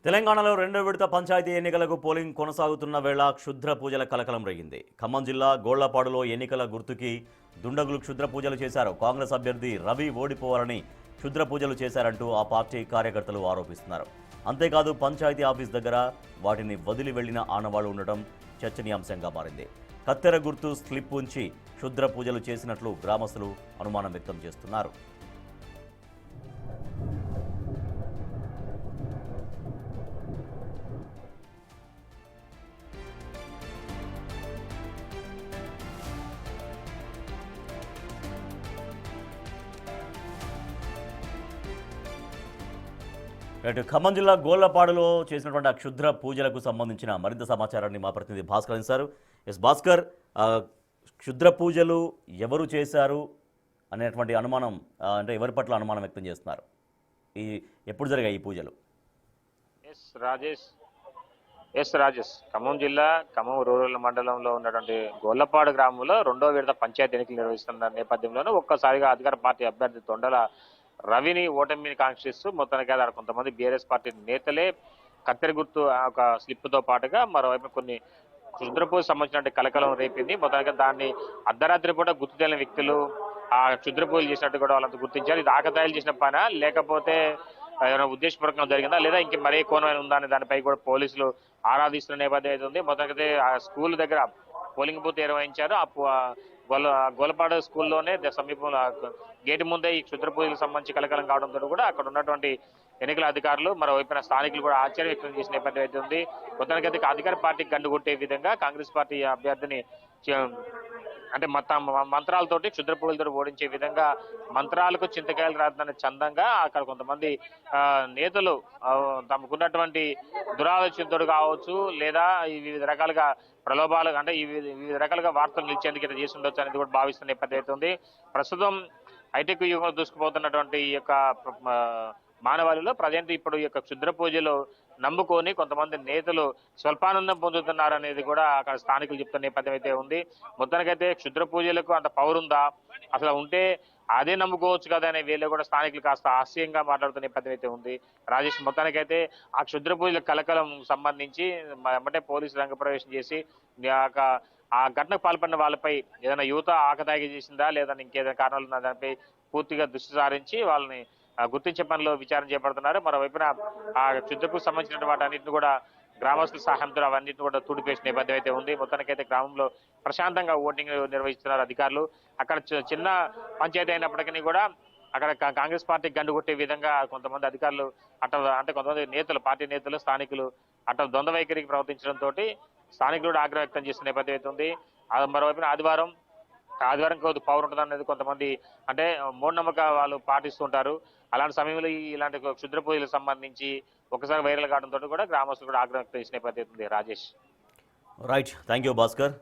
తెలంగాణలో రెండో విడత పంచాయతీ ఎన్నికలకు పోలింగ్ కొనసాగుతున్న వేళ క్షుద్ర పూజల కలకలం రేగింది. ఖమ్మం జిల్లా గోళ్లపాడులో ఎన్నికల గుర్తుకి దుండగులు క్షుద్ర పూజలు చేశారు. కాంగ్రెస్ అభ్యర్థి రవి ఓడిపోవాలని క్షుద్ర పూజలు చేశారంటూ ఆ పార్టీ కార్యకర్తలు ఆరోపిస్తున్నారు. అంతేకాదు పంచాయతీ ఆఫీస్ దగ్గర వాటిని వదిలి వెళ్లిన ఆనవాళ్లు ఉండటం చర్చనీయాంశంగా మారింది. కత్తెర గుర్తు స్లిప్ ఉంచి క్షుద్ర పూజలు చేసినట్లు గ్రామస్తులు అనుమానం వ్యక్తం చేస్తున్నారు. ఖమ్మం జిల్లా గోళ్లపాడులో చేసినటువంటి క్షుద్ర పూజలకు సంబంధించిన మరింత సమాచారాన్ని మా ప్రతినిధి భాస్కర్ అందిస్తారు. భాస్కర్, క్షుద్ర పూజలు ఎవరు చేశారు అనేటువంటి అనుమానం, అంటే ఎవరి పట్ల అనుమానం వ్యక్తం చేస్తున్నారు? ఎప్పుడు జరిగాయి ఈ పూజలు? రాజేష్, ఖమ్మం జిల్లా ఖమ్మం రూరల్ మండలంలో ఉన్నటువంటి గోళ్లపాడు గ్రామంలో రెండో విడత పంచాయతీ ఎన్నికలు నిర్వహిస్తున్న నేపథ్యంలోనే ఒక్కసారిగా అధికార పార్టీ అభ్యర్థి తొండల రవిని ఓటమిని కాంక్షిస్తూ మొత్తానికి అక్కడ కొంతమంది బీఆర్ఎస్ పార్టీ నేతలే కత్తెర గుర్తు ఒక స్లిప్తో పాటుగా మరోవైపు కొన్ని క్షుద్రపూజ సంబంధించిన కలకలం రేపింది. మొత్తానికి దాన్ని అర్ధరాత్రి పూట గుర్తు తెలియని వ్యక్తులు ఆ క్షుద్రపూజలు చేసినట్టు కూడా వాళ్ళంతా గుర్తించారు. ఇది ఆకతాయిలు చేసిన పనా, లేకపోతే ఏమైనా ఉద్దేశపూర్వకంగా జరిగిందా, లేదా ఇంక మరే కోణం ఉందా అనే దానిపై కూడా పోలీసులు ఆరాధిస్తున్న నేపథ్యం అయితే ఉంది. మొత్తానికి ఆ స్కూల్ దగ్గర పోలింగ్ బూత్ నిర్వహించారు. గోలపాడు స్కూల్లోనే సమీపంలో గేటు ముందే ఈ క్షుద్ర పూజలకు సంబంధించి కలకలం కావడంతో కూడా అక్కడ ఉన్నటువంటి ఎన్నికల అధికారులు మరోవైపున స్థానికులు కూడా ఆశ్చర్యం వ్యక్తం చేసిన నేపథ్యం అయితే ఉంది. మొత్తానికైతే అధికార పార్టీకి గండు కొట్టే విధంగా కాంగ్రెస్ పార్టీ అభ్యర్థిని అంటే మంత్రాలతోటి క్షుద్ర పూజలతో ఓడించే విధంగా మంత్రాలకు చింతకాయలు రాదన్న చందంగా అక్కడ కొంతమంది నేతలు తమకున్నటువంటి దురాలోచనతో కావచ్చు, లేదా వివిధ రకాలుగా ప్రలోభాలు అంటే వివిధ రకాలుగా వార్తలు నిలిచేందుకు ఇట్లా చేసి ఉండొచ్చు అనేది కూడా భావిస్తున్న నేపథ్యం అవుతుంది. ప్రస్తుతం హైటెక్ యుగంలో దూసుకుపోతున్నటువంటి ఈ యొక్క మానవాళిలో ప్రజెంట్ ఇప్పుడు ఈ యొక్క క్షుద్ర పూజలు నమ్ముకొని కొంతమంది నేతలు స్వల్పానందం పొందుతున్నారు అనేది కూడా అక్కడ స్థానికులు చెప్తున్న నేపథ్యం అయితే ఉంది. మొత్తానికైతే క్షుద్ర పూజలకు అంత పవర్ ఉందా, అసలు ఉంటే అదే నమ్ముకోవచ్చు కదా అనే వేళ కూడా స్థానికులు కాస్త హాస్యంగా మాట్లాడుతున్న నేపథ్యం అయితే ఉంది. రాజేష్, మొత్తానికైతే ఆ క్షుద్ర పూజల కలకలం సంబంధించి వెంబటే పోలీసులు రంగప్రవేశం చేసి ఆ ఘటనకు పాల్పడిన వాళ్ళపై ఏదైనా యువత ఆకతాయిగా చేసిందా, లేదా ఇంకేదైనా కారణాలు ఉన్న దానిపై పూర్తిగా దృష్టి సారించి వాళ్ళని గుర్తించే పనిలో విచారణ చేపడుతున్నారు. మరోవైపున ఆ క్షుద్రకు సంబంధించిన వాటన్నింటిని కూడా గ్రామస్తుల సహాయంతో అవన్నింటిని కూడా తుడిపేసిన నేపథ్యం అయితే ఉంది. మొత్తానికైతే గ్రామంలో ప్రశాంతంగా ఓటింగ్ నిర్వహిస్తున్నారు అధికారులు. అక్కడ చిన్న పంచాయతీ అయినప్పటికీ కూడా అక్కడ కాంగ్రెస్ పార్టీ గండు కొట్టే విధంగా కొంతమంది అధికారులు అంటే కొంతమంది నేతలు, పార్టీ నేతలు, స్థానికులు ద్వంద్వ వైఖరికి ప్రవర్తించడంతో స్థానికులు కూడా ఆగ్రహం వ్యక్తం చేసిన నేపథ్యం అయితే ఉంది. మరోవైపున ఆదివారం కొద్ది పవర్ ఉంటుంది అనేది కొంతమంది అంటే మూఢనమ్మక వాళ్ళు పాటిస్తుంటారు. అలాంటి సమయంలో ఇలాంటి క్షుద్ర పూజలకు సంబంధించి ఒకసారి వైరల్ కావడంతో కూడా గ్రామస్తులు కూడా ఆగ్రహం వ్యక్తం చేసిన నేపథ్యం ఉంది. Rajesh, right, thank you Bhaskar.